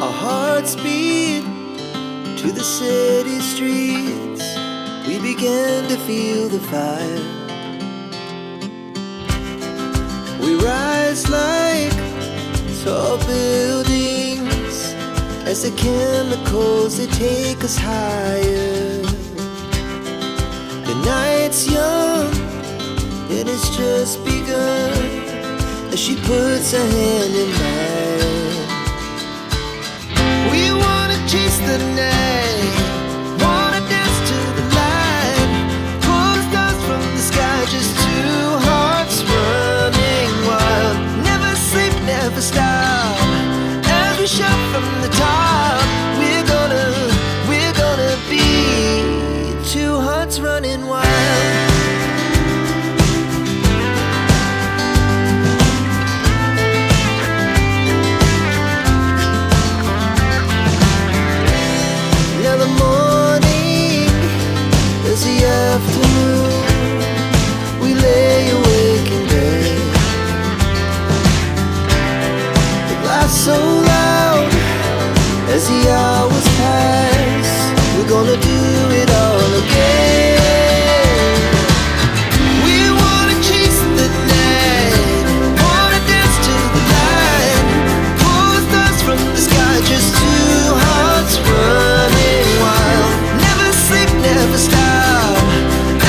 Our hearts beat to the city streets. We began to feel the fire. We rise like tall buildings as the chemicals, they take us higher. The night's young and it's just begun as she puts her hand in mine. We wanna chase the night, wanna dance to the light, pull the stars from the sky, just two hearts running wild. Never sleep, never stop, as we shout from the top. We're gonna be two hearts running wild. Now the morning is the afternoon. We lay awake in bed. The laughs so loud as the hours pass. We're gonna do it all again. We wanna chase the night, wanna dance to the light, pull the stars from the sky, just two hearts running wild. Never sleep, never stop,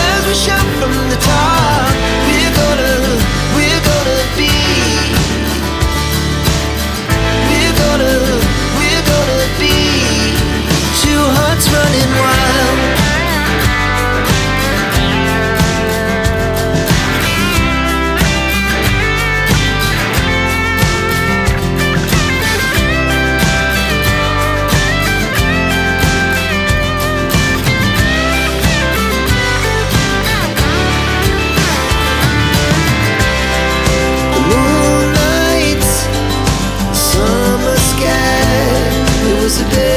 as we shout from the top. We're gonna be, we're gonna be two hearts running wild. The moonlight, summer sky, it was a day